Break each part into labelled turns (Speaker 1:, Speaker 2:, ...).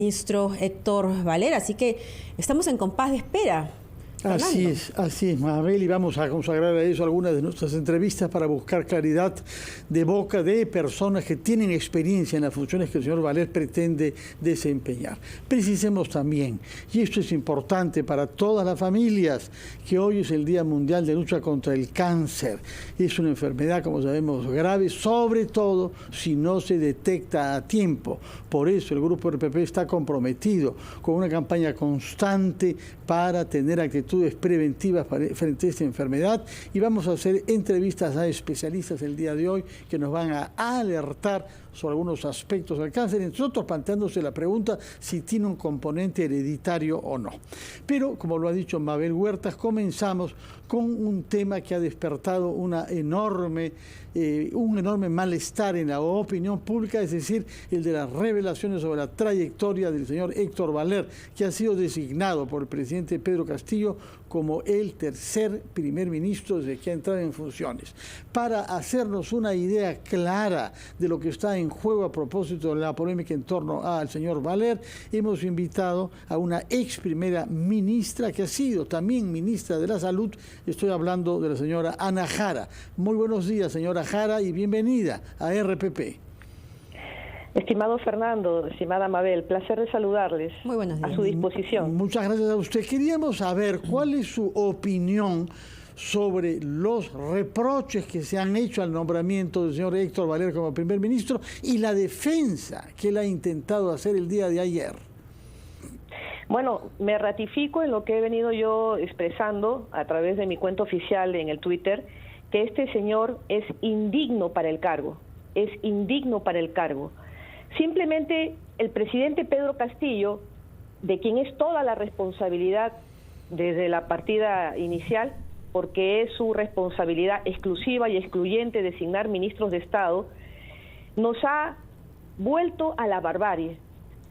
Speaker 1: Ministro Héctor Valer, así que estamos en compás de espera.
Speaker 2: Así es, Mabel, y vamos a consagrar a eso algunas de nuestras entrevistas para buscar claridad de boca de personas que tienen experiencia en las funciones que el señor Valer pretende desempeñar. Precisemos también, y esto es importante para todas las familias, que hoy es el Día Mundial de Lucha contra el Cáncer. Es una enfermedad, como sabemos, grave, sobre todo si no se detecta a tiempo. Por eso el Grupo RPP está comprometido con una campaña constante para tener actitudes preventivas frente a esta enfermedad, y vamos a hacer entrevistas a especialistas el día de hoy que nos van a alertar sobre algunos aspectos del cáncer, entre otros planteándose la pregunta si tiene un componente hereditario o no. Pero, como lo ha dicho Mabel Huertas, comenzamos con un tema que ha despertado un enorme malestar en la opinión pública, es decir, el de las revelaciones sobre la trayectoria del señor Héctor Valer, que ha sido designado por el presidente Pedro Castillo como el tercer primer ministro desde que ha entrado en funciones. Para hacernos una idea clara de lo que está en juego a propósito de la polémica en torno al señor Valer, hemos invitado a una ex primera ministra que ha sido también ministra de la Salud. Estoy hablando de la señora Ana Jara. Muy buenos días, señora Jara, y bienvenida a RPP.
Speaker 3: Estimado Fernando, estimada Mabel, placer de saludarles.
Speaker 1: Muy buenos días.
Speaker 3: A su disposición.
Speaker 2: Muchas gracias a usted. Queríamos saber cuál es su opinión sobre los reproches que se han hecho al nombramiento del señor Héctor Valer como primer ministro y la defensa que él ha intentado hacer el día de ayer.
Speaker 3: Bueno, me ratifico en lo que he venido yo expresando a través de mi cuenta oficial en el Twitter, que este señor es indigno para el cargo, es indigno para el cargo. Simplemente el presidente Pedro Castillo, de quien es toda la responsabilidad desde la partida inicial, porque es su responsabilidad exclusiva y excluyente designar ministros de Estado, nos ha vuelto a la barbarie.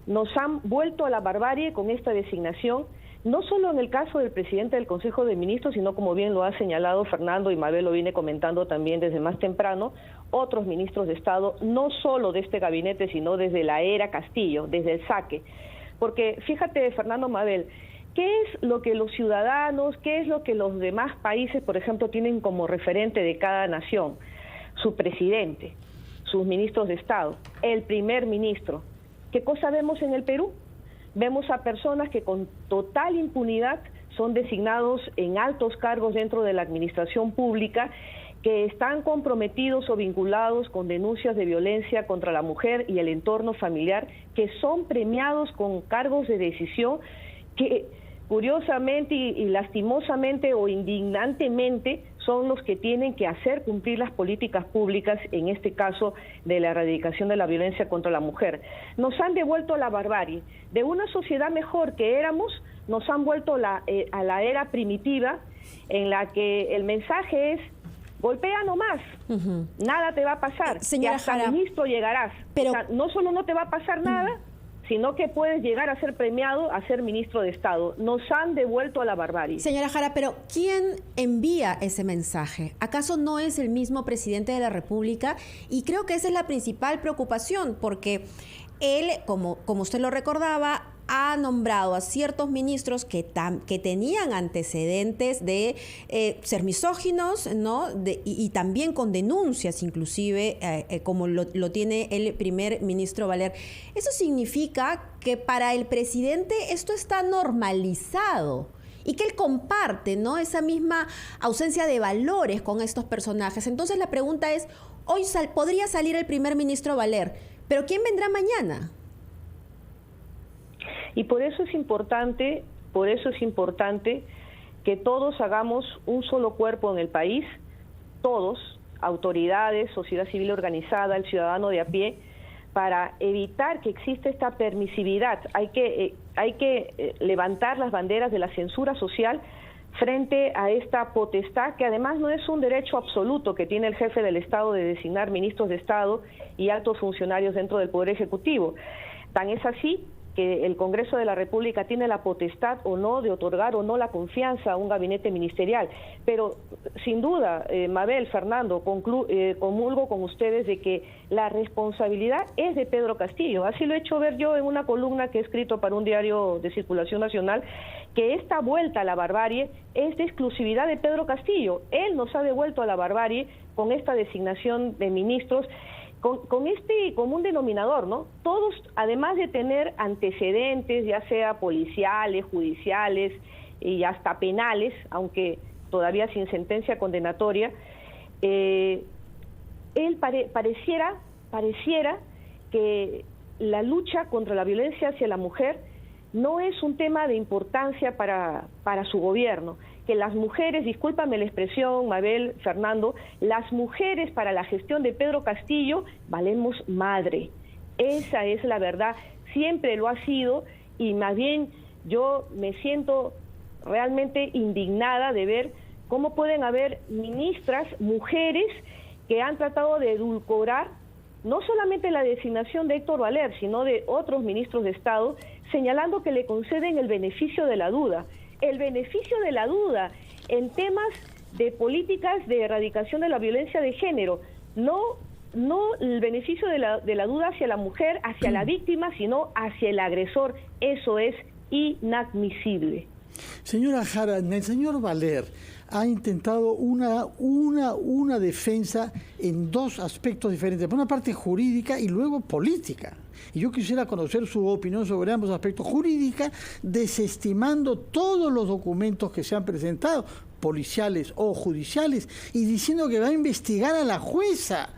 Speaker 3: Nos han vuelto a la barbarie con esta designación, no solo en el caso del presidente del Consejo de Ministros, sino, como bien lo ha señalado Fernando, y Mabel lo viene comentando también desde más temprano, otros ministros de Estado, no solo de este gabinete, sino desde la era Castillo, desde el saque. Porque fíjate, Fernando, Mabel, ¿qué es lo que los ciudadanos, qué es lo que los demás países, por ejemplo, tienen como referente de cada nación? Su presidente, sus ministros de Estado, el primer ministro. ¿Qué cosa vemos en el Perú? Vemos a personas que con total impunidad son designados en altos cargos dentro de la administración pública, que están comprometidos o vinculados con denuncias de violencia contra la mujer y el entorno familiar, que son premiados con cargos de decisión que curiosamente y lastimosamente o indignantemente son los que tienen que hacer cumplir las políticas públicas, en este caso de la erradicación de la violencia contra la mujer. Nos han devuelto a la barbarie. De una sociedad mejor que éramos, nos han vuelto a la era primitiva, en la que el mensaje es: golpea nomás, nada te va a pasar,
Speaker 1: señora
Speaker 3: y hasta
Speaker 1: Jara,
Speaker 3: ministro llegarás.
Speaker 1: pero...
Speaker 3: O sea, no solo no te va a pasar nada, sino que puedes llegar a ser premiado a ser ministro de Estado. Nos han devuelto a la barbarie.
Speaker 1: Señora Jara, pero ¿quién envía ese mensaje? ¿Acaso no es el mismo presidente de la República? Y creo que esa es la principal preocupación, porque él, como usted lo recordaba, ha nombrado a ciertos ministros que tenían antecedentes de ser misóginos, ¿no? Y también con denuncias, inclusive, como lo tiene el primer ministro Valer. Eso significa que para el presidente esto está normalizado y que él comparte, ¿no?, esa misma ausencia de valores con estos personajes. Entonces la pregunta es, hoy podría salir el primer ministro Valer, pero ¿quién vendrá mañana?
Speaker 3: Y por eso es importante que todos hagamos un solo cuerpo en el país, todos, autoridades, sociedad civil organizada, el ciudadano de a pie, para evitar que exista esta permisividad. Hay que levantar las banderas de la censura social frente a esta potestad, que además no es un derecho absoluto que tiene el jefe del Estado de designar ministros de Estado y altos funcionarios dentro del Poder Ejecutivo. Tan es así que el Congreso de la República tiene la potestad o no de otorgar o no la confianza a un gabinete ministerial. Pero sin duda, Mabel, Fernando, comulgo con ustedes de que la responsabilidad es de Pedro Castillo. Así lo he hecho ver yo en una columna que he escrito para un diario de circulación nacional, que esta vuelta a la barbarie es de exclusividad de Pedro Castillo. Él nos ha devuelto a la barbarie con esta designación de ministros, con este común denominador, ¿no? Todos, además de tener antecedentes, ya sea policiales, judiciales y hasta penales, aunque todavía sin sentencia condenatoria, él pareciera que la lucha contra la violencia hacia la mujer no es un tema de importancia para su gobierno, que las mujeres, discúlpame la expresión, Mabel, Fernando, las mujeres para la gestión de Pedro Castillo valemos madre. Esa es la verdad, siempre lo ha sido, y más bien yo me siento realmente indignada de ver cómo pueden haber ministras, mujeres, que han tratado de edulcorar no solamente la designación de Héctor Valer, sino de otros ministros de Estado, señalando que le conceden el beneficio de la duda. El beneficio de la duda en temas de políticas de erradicación de la violencia de género, no el beneficio de la duda hacia la mujer, hacia la víctima, sino hacia el agresor. Eso es inadmisible.
Speaker 2: Señora Jara, el señor Valer ha intentado una defensa en dos aspectos diferentes, por una parte jurídica y luego política. Y yo quisiera conocer su opinión sobre ambos aspectos. Jurídica, desestimando todos los documentos que se han presentado, policiales o judiciales, y diciendo que va a investigar a la jueza.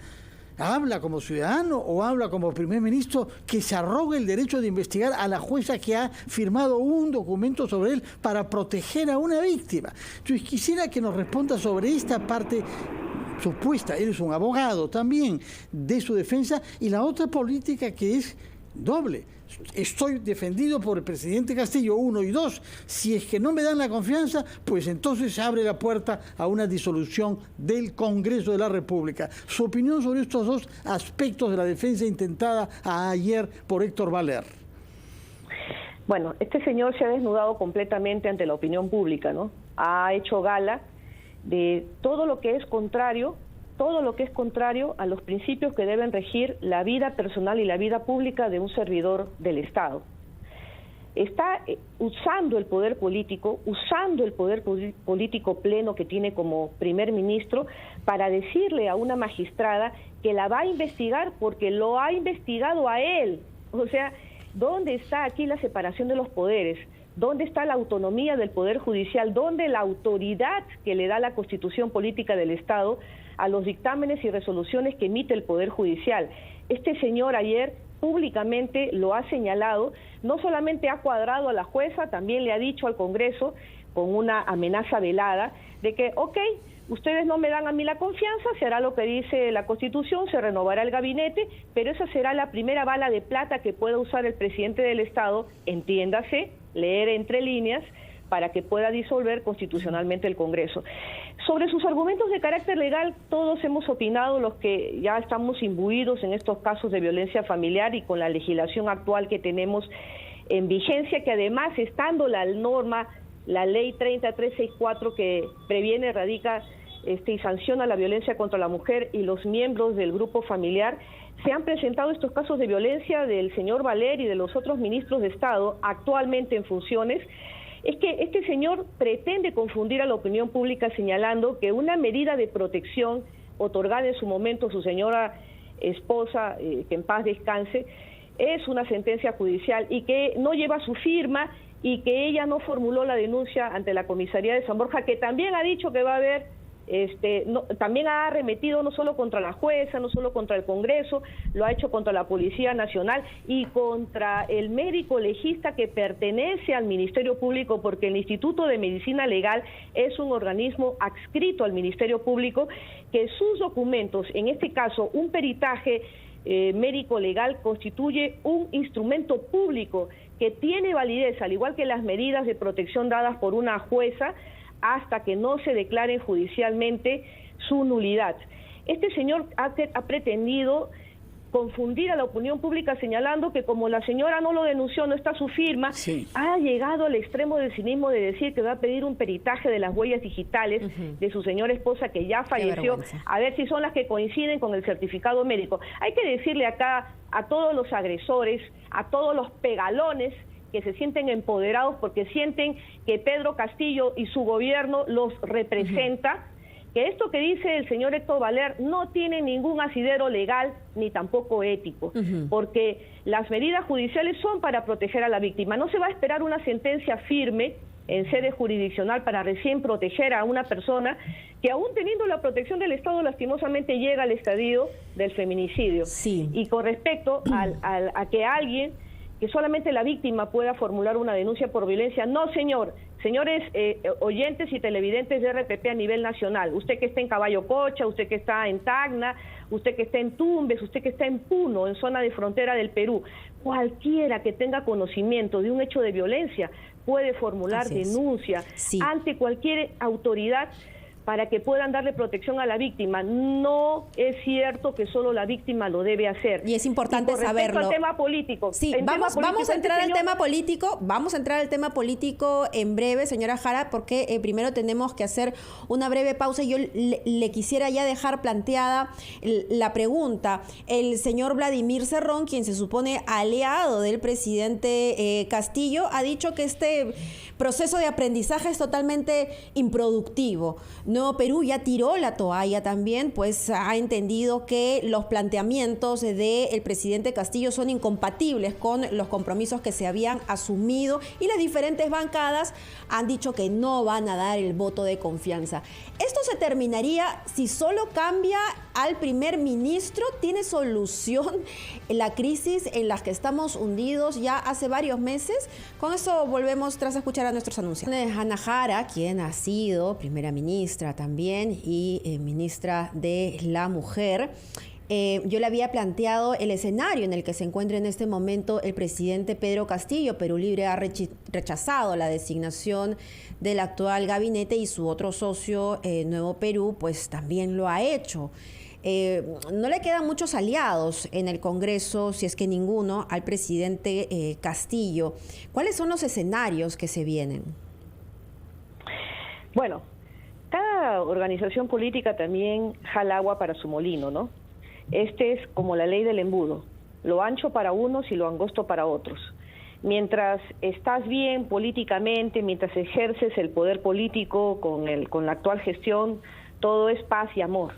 Speaker 2: ¿Habla como ciudadano o habla como primer ministro que se arroga el derecho de investigar a la jueza que ha firmado un documento sobre él para proteger a una víctima? Entonces quisiera que nos responda sobre esta parte supuesta, él es un abogado también, de su defensa, y la otra política que es doble. Estoy defendido por el presidente Castillo, 1, y 2, si es que no me dan la confianza, pues entonces se abre la puerta a una disolución del Congreso de la República. Su opinión sobre estos dos aspectos de la defensa intentada ayer por Héctor Valer.
Speaker 3: Bueno, este señor se ha desnudado completamente ante la opinión pública, ¿no? Ha hecho gala de todo lo que es contrario a los principios que deben regir la vida personal y la vida pública de un servidor del Estado. Está usando el poder político pleno que tiene como primer ministro para decirle a una magistrada que la va a investigar porque lo ha investigado a él. O sea, ¿dónde está aquí la separación de los poderes? ¿Dónde está la autonomía del Poder Judicial? ¿Dónde la autoridad que le da la Constitución Política del Estado a los dictámenes y resoluciones que emite el Poder Judicial? Este señor ayer públicamente lo ha señalado, no solamente ha cuadrado a la jueza, también le ha dicho al Congreso con una amenaza velada de que, ok, ustedes no me dan a mí la confianza, se hará lo que dice la Constitución, se renovará el gabinete, pero esa será la primera bala de plata que pueda usar el presidente del Estado, entiéndase, leer entre líneas, para que pueda disolver constitucionalmente el Congreso. Sobre sus argumentos de carácter legal, todos hemos opinado, los que ya estamos imbuidos en estos casos de violencia familiar y con la legislación actual que tenemos en vigencia, que además, estando la norma, la ley 30364 que previene, erradica y sanciona la violencia contra la mujer y los miembros del grupo familiar, se han presentado estos casos de violencia del señor Valer y de los otros ministros de Estado actualmente en funciones. Es que este señor pretende confundir a la opinión pública señalando que una medida de protección otorgada en su momento a su señora esposa, que en paz descanse, es una sentencia judicial y que no lleva su firma y que ella no formuló la denuncia ante la comisaría de San Borja, que también ha dicho que va a haber, también ha arremetido no solo contra la jueza, no solo contra el Congreso, lo ha hecho contra la Policía Nacional y contra el médico legista que pertenece al Ministerio Público, porque el Instituto de Medicina Legal es un organismo adscrito al Ministerio Público, que sus documentos, en este caso un peritaje médico legal, constituye un instrumento público que tiene validez, al igual que las medidas de protección dadas por una jueza, hasta que no se declaren judicialmente su nulidad. Este señor ha pretendido confundir a la opinión pública señalando que como la señora no lo denunció, no está su firma, ha llegado al extremo del cinismo de decir que va a pedir un peritaje de las huellas digitales de su señora esposa que ya falleció, a ver si son las que coinciden con el certificado médico. Hay que decirle acá a todos los agresores, a todos los pegalones que se sienten empoderados porque sienten que Pedro Castillo y su gobierno los representa, que esto que dice el señor Héctor Valer no tiene ningún asidero legal ni tampoco ético, porque las medidas judiciales son para proteger a la víctima. No se va a esperar una sentencia firme en sede jurisdiccional para recién proteger a una persona que aún teniendo la protección del Estado lastimosamente llega al estadio del feminicidio. Y con respecto a que alguien, que solamente la víctima pueda formular una denuncia por violencia, no señor. Señores oyentes y televidentes de RPP a nivel nacional, usted que está en Caballo Cocha, usted que está en Tacna, usted que está en Tumbes, usted que está en Puno, en zona de frontera del Perú, cualquiera que tenga conocimiento de un hecho de violencia puede formular denuncia ante cualquier autoridad para que puedan darle protección a la víctima. No es cierto que solo la víctima lo debe hacer.
Speaker 1: Y es importante saberlo.
Speaker 3: Al tema político.
Speaker 1: Vamos a entrar al tema político. Vamos a entrar al tema político en breve, señora Jara, porque primero tenemos que hacer una breve pausa. Yo le quisiera ya dejar planteada la pregunta. El señor Vladimir Cerrón, quien se supone aliado del presidente Castillo, ha dicho que este proceso de aprendizaje es totalmente improductivo. Nuevo Perú ya tiró la toalla también, pues ha entendido que los planteamientos del presidente Castillo son incompatibles con los compromisos que se habían asumido y las diferentes bancadas han dicho que no van a dar el voto de confianza. ¿Esto se terminaría si solo cambia al primer ministro? ¿Tiene solución la crisis en la que estamos hundidos ya hace varios meses? Con eso volvemos tras escuchar a nuestros anuncios. Ana Jara, quien ha sido primera ministra también y ministra de la Mujer, yo le había planteado el escenario en el que se encuentra en este momento el presidente Pedro Castillo. Perú Libre ha rechazado la designación del actual gabinete y su otro socio, Nuevo Perú, pues también lo ha hecho. No le quedan muchos aliados en el Congreso, si es que ninguno, al presidente Castillo. ¿Cuáles son los escenarios que se vienen?
Speaker 3: Bueno, cada organización política también jala agua para su molino, ¿no? Este es como la ley del embudo, lo ancho para unos y lo angosto para otros. Mientras estás bien políticamente, mientras ejerces el poder político con la actual gestión, todo es paz y amor.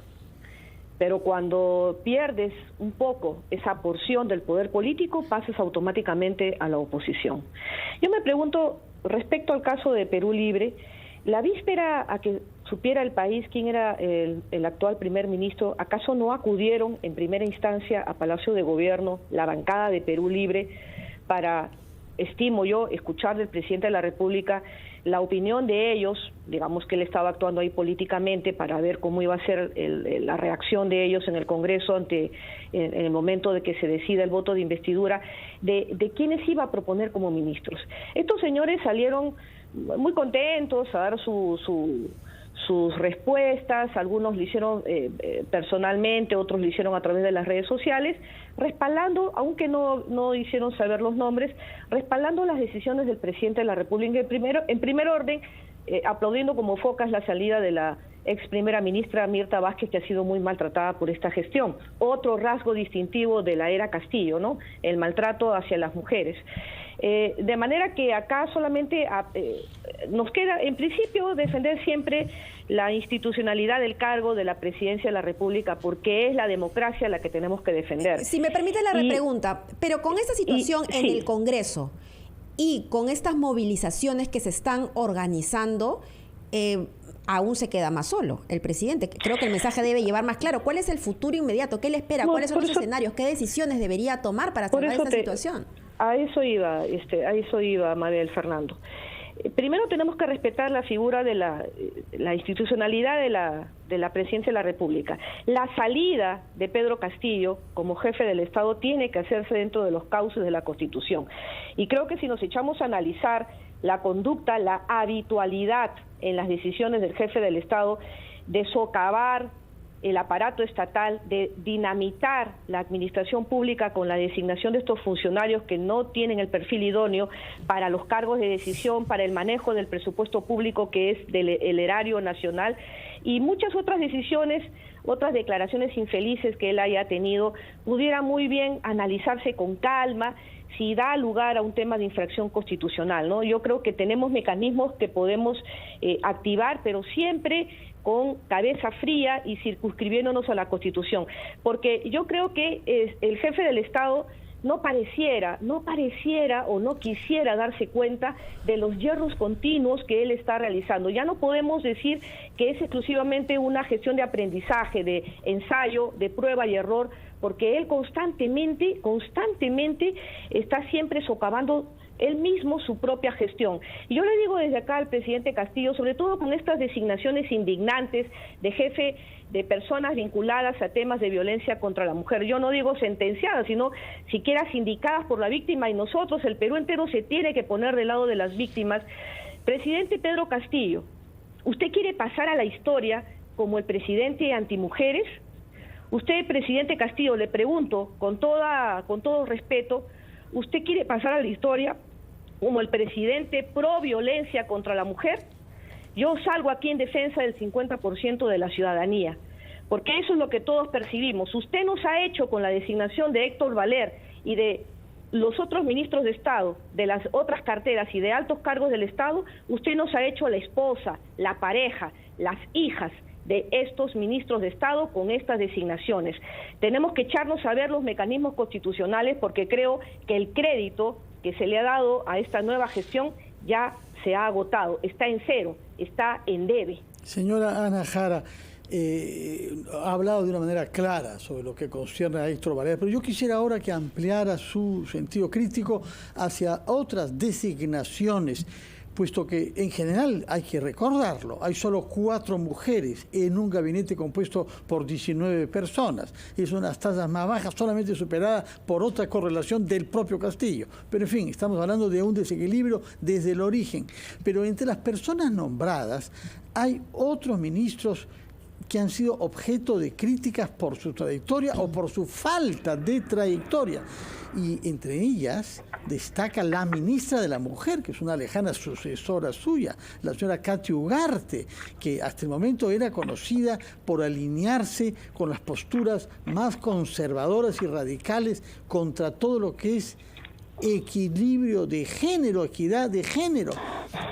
Speaker 3: Pero cuando pierdes un poco esa porción del poder político, pasas automáticamente a la oposición. Yo me pregunto, respecto al caso de Perú Libre, la víspera a que supiera el país quién era el actual primer ministro, ¿acaso no acudieron en primera instancia a Palacio de Gobierno la bancada de Perú Libre para, estimo yo, escuchar del presidente de la República la opinión de ellos? Digamos que él estaba actuando ahí políticamente para ver cómo iba a ser la reacción de ellos en el Congreso en el momento de que se decida el voto de investidura, de quiénes iba a proponer como ministros. Estos señores salieron muy contentos a dar sus respuestas, algunos lo hicieron personalmente, otros lo hicieron a través de las redes sociales, respaldando, aunque no hicieron saber los nombres, respaldando las decisiones del presidente de la República en primer orden, aplaudiendo como focas la salida de la ex primera ministra Mirta Vázquez, que ha sido muy maltratada por esta gestión. Otro rasgo distintivo de la era Castillo, ¿no? El maltrato hacia las mujeres. De manera que acá solamente nos queda, en principio, defender siempre la institucionalidad del cargo de la presidencia de la República, porque es la democracia la que tenemos que defender.
Speaker 1: Si me permite la repregunta, pero con esta situación en el Congreso y con estas movilizaciones que se están organizando, aún se queda más solo el presidente. Creo que el mensaje debe llevar más claro. ¿Cuál es el futuro inmediato? ¿Qué le espera? ¿Cuáles son los escenarios? ¿Qué decisiones debería tomar para salvar esta situación?
Speaker 3: A eso iba, Mabel, Fernando. Primero tenemos que respetar la figura de la institucionalidad de la presidencia de la República. La salida de Pedro Castillo como jefe del Estado tiene que hacerse dentro de los cauces de la Constitución. Y creo que si nos echamos a analizar la conducta, la habitualidad en las decisiones del jefe del Estado de socavar el aparato estatal, de dinamitar la administración pública con la designación de estos funcionarios que no tienen el perfil idóneo para los cargos de decisión, para el manejo del presupuesto público que es del erario nacional, y muchas otras decisiones, otras declaraciones infelices que él haya tenido, pudiera muy bien analizarse con calma si da lugar a un tema de infracción constitucional, ¿no? Yo creo que tenemos mecanismos que podemos activar, pero siempre con cabeza fría y circunscribiéndonos a la Constitución, porque yo creo que el jefe del Estado no pareciera o no quisiera darse cuenta de los yerros continuos que él está realizando. Ya no podemos decir que es exclusivamente una gestión de aprendizaje, de ensayo, de prueba y error, porque él constantemente está siempre socavando él mismo su propia gestión. Y yo le digo desde acá al presidente Castillo, sobre todo con estas designaciones indignantes de jefe de personas vinculadas a temas de violencia contra la mujer, yo no digo sentenciadas, sino siquiera sindicadas por la víctima, y nosotros, el Perú entero, se tiene que poner del lado de las víctimas. Presidente Pedro Castillo, ¿usted quiere pasar a la historia como el presidente antimujeres? Usted, presidente Castillo, le pregunto con todo respeto, ¿usted quiere pasar a la historia como el presidente pro violencia contra la mujer? Yo salgo aquí en defensa del 50% de la ciudadanía, porque eso es lo que todos percibimos. Usted nos ha hecho con la designación de Héctor Valer y de los otros ministros de Estado, de las otras carteras y de altos cargos del Estado, usted nos ha hecho la esposa, la pareja, las hijas de estos ministros de Estado con estas designaciones. Tenemos que echarnos a ver los mecanismos constitucionales, porque creo que el crédito que se le ha dado a esta nueva gestión ya se ha agotado, está en cero, está en debe.
Speaker 2: Señora Ana Jara, ha hablado de una manera clara sobre lo que concierne a Héctor Valer, pero yo quisiera ahora que ampliara su sentido crítico hacia otras designaciones, puesto que en general hay que recordarlo, hay solo 4 mujeres en un gabinete compuesto por 19 personas. Es una de las tasas más bajas, solamente superada por otra correlación del propio Castillo. Pero en fin, estamos hablando de un desequilibrio desde el origen. Pero entre las personas nombradas hay otros ministros que han sido objeto de críticas por su trayectoria o por su falta de trayectoria. Y entre ellas destaca la ministra de la Mujer, que es una lejana sucesora suya, la señora Katy Ugarte, que hasta el momento era conocida por alinearse con las posturas más conservadoras y radicales contra todo lo que es equilibrio de género, equidad de género.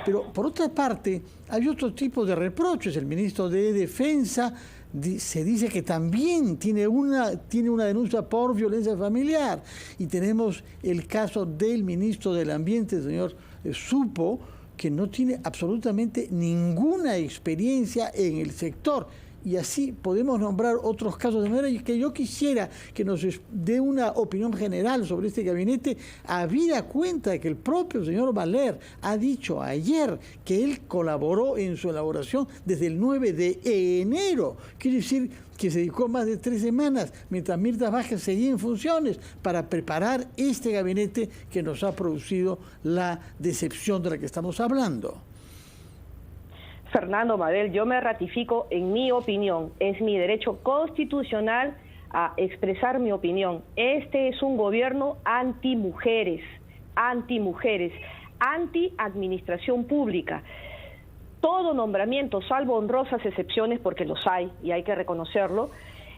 Speaker 2: Pero por otra parte hay otro tipo de reproches. El ministro de Defensa se dice que también tiene una denuncia por violencia familiar, y tenemos el caso del ministro del Ambiente, el señor Supo, que no tiene absolutamente ninguna experiencia en el sector. Y así podemos nombrar otros casos, de manera que yo quisiera que nos dé una opinión general sobre este gabinete, habida cuenta de que el propio señor Valer ha dicho ayer que él colaboró en su elaboración desde el 9 de enero. Quiere decir que se dedicó más de 3 semanas, mientras Mirta Vázquez seguía en funciones, para preparar este gabinete que nos ha producido la decepción de la que estamos hablando.
Speaker 3: Fernando Mabel, yo me ratifico en mi opinión. Es mi derecho constitucional a expresar mi opinión. Este es un gobierno antimujeres, anti-administración pública. Todo nombramiento, salvo honrosas excepciones, porque los hay y hay que reconocerlo,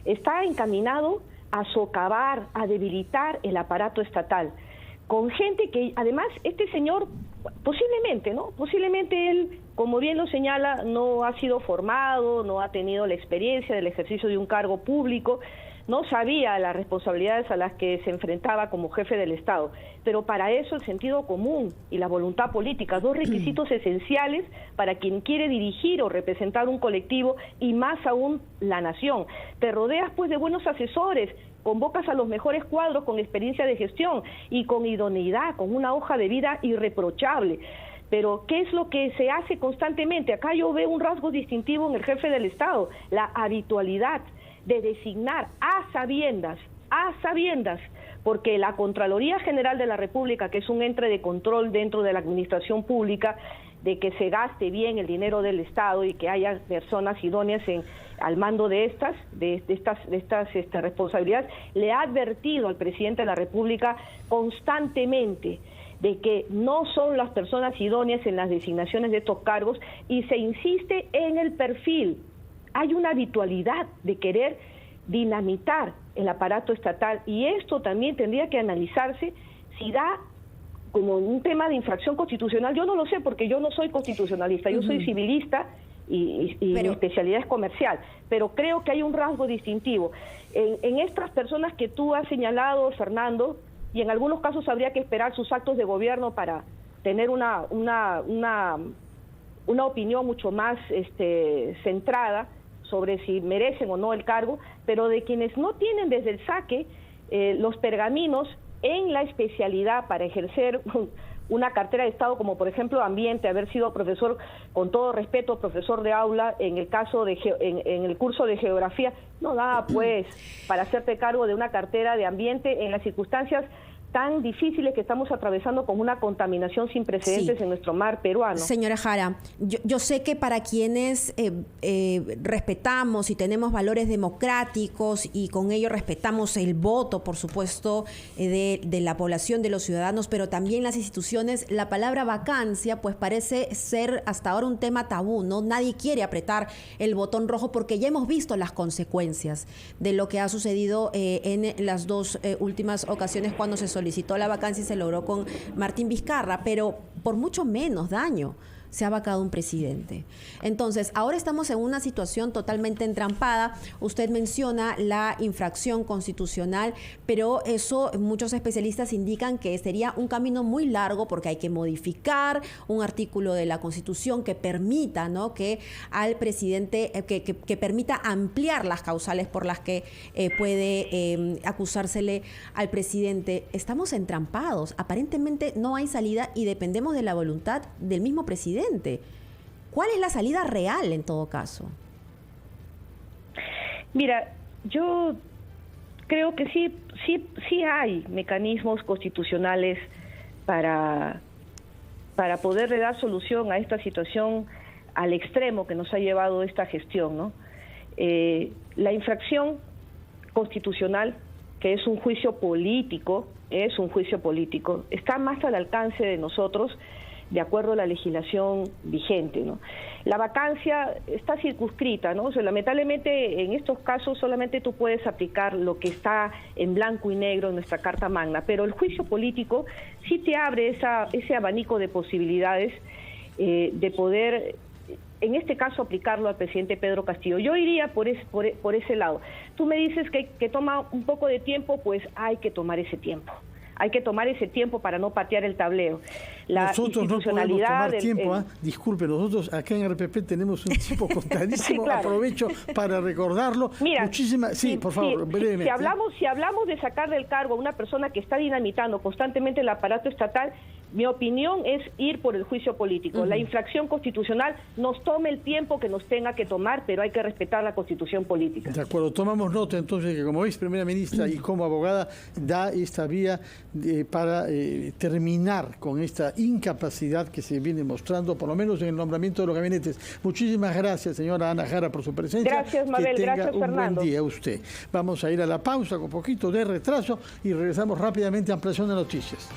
Speaker 3: está encaminado a socavar, a debilitar el aparato estatal, con gente que, además, este señor posiblemente él, como bien lo señala, no ha sido formado, no ha tenido la experiencia del ejercicio de un cargo público, no sabía las responsabilidades a las que se enfrentaba como jefe del Estado, pero para eso el sentido común y la voluntad política, 2 requisitos esenciales para quien quiere dirigir o representar un colectivo, y más aún la nación. Te rodeas pues de buenos asesores, convocas a los mejores cuadros con experiencia de gestión y con idoneidad, con una hoja de vida irreprochable. Pero ¿qué es lo que se hace constantemente? Acá yo veo un rasgo distintivo en el jefe del Estado, la habitualidad de designar a sabiendas porque la Contraloría General de la República, que es un ente de control dentro de la administración pública, de que se gaste bien el dinero del Estado y que haya personas idóneas al mando de estas responsabilidades, le ha advertido al presidente de la República constantemente de que no son las personas idóneas en las designaciones de estos cargos, y se insiste en el perfil. Hay una habitualidad de querer dinamitar el aparato estatal, y esto también tendría que analizarse si da como un tema de infracción constitucional. Yo no lo sé, porque yo no soy constitucionalista, yo soy civilista y mi especialidad es comercial, pero creo que hay un rasgo distintivo. En estas personas que tú has señalado, Fernando, y en algunos casos habría que esperar sus actos de gobierno para tener una opinión mucho más centrada sobre si merecen o no el cargo, pero de quienes no tienen desde el saque los pergaminos en la especialidad para ejercer una cartera de Estado, como por ejemplo ambiente, haber sido profesor, con todo respeto, profesor de aula, en el caso de en el curso de geografía, no da pues para hacerte cargo de una cartera de ambiente en las circunstancias tan difíciles que estamos atravesando con una contaminación sin precedentes en nuestro mar peruano.
Speaker 1: Señora Jara, yo sé que para quienes respetamos y tenemos valores democráticos y con ello respetamos el voto, por supuesto, de la población, de los ciudadanos, pero también las instituciones, la palabra vacancia pues parece ser hasta ahora un tema tabú, ¿no? Nadie quiere apretar el botón rojo porque ya hemos visto las consecuencias de lo que ha sucedido en las dos últimas ocasiones cuando se solicitó la vacancia y se logró con Martín Vizcarra, pero por mucho menos daño se ha vacado un presidente. Entonces, ahora estamos en una situación totalmente entrampada. Usted menciona la infracción constitucional, pero eso muchos especialistas indican que sería un camino muy largo porque hay que modificar un artículo de la Constitución que permita, ¿no?, que al presidente, que permita ampliar las causales por las que puede acusársele al presidente. Estamos entrampados. Aparentemente no hay salida y dependemos de la voluntad del mismo presidente. ¿Cuál es la salida real en todo caso?
Speaker 3: Mira, yo creo que sí hay mecanismos constitucionales para poderle dar solución a esta situación al extremo que nos ha llevado esta gestión, ¿no? La infracción constitucional, que es un juicio político, está más al alcance de nosotros, de acuerdo a la legislación vigente, ¿no? La vacancia está circunscrita, ¿no? O sea, lamentablemente en estos casos solamente tú puedes aplicar lo que está en blanco y negro en nuestra Carta Magna, pero el juicio político sí te abre ese abanico de posibilidades de poder, en este caso, aplicarlo al presidente Pedro Castillo. Yo iría por ese lado. Tú me dices que toma un poco de tiempo, pues hay que tomar ese tiempo. Hay que tomar ese tiempo para no patear el tablero.
Speaker 2: Nosotros no podemos tomar tiempo, Disculpe, nosotros acá en RPP tenemos un tiempo contadísimo. Sí, claro. Aprovecho para recordarlo.
Speaker 3: Mira,
Speaker 2: por favor, brevemente.
Speaker 3: Si hablamos de sacar del cargo a una persona que está dinamitando constantemente el aparato estatal, mi opinión es ir por el juicio político. La infracción constitucional nos tome el tiempo que nos tenga que tomar, pero hay que respetar la Constitución política.
Speaker 2: De acuerdo, tomamos nota entonces que como ex primera ministra y como abogada da esta vía para terminar con esta incapacidad que se viene mostrando, por lo menos en el nombramiento de los gabinetes. Muchísimas gracias, señora Ana Jara, por su presencia.
Speaker 3: Gracias, Mabel. Gracias, Fernando.
Speaker 2: Un buen día a usted. Vamos a ir a la pausa con un poquito de retraso y regresamos rápidamente a Ampliación de Noticias.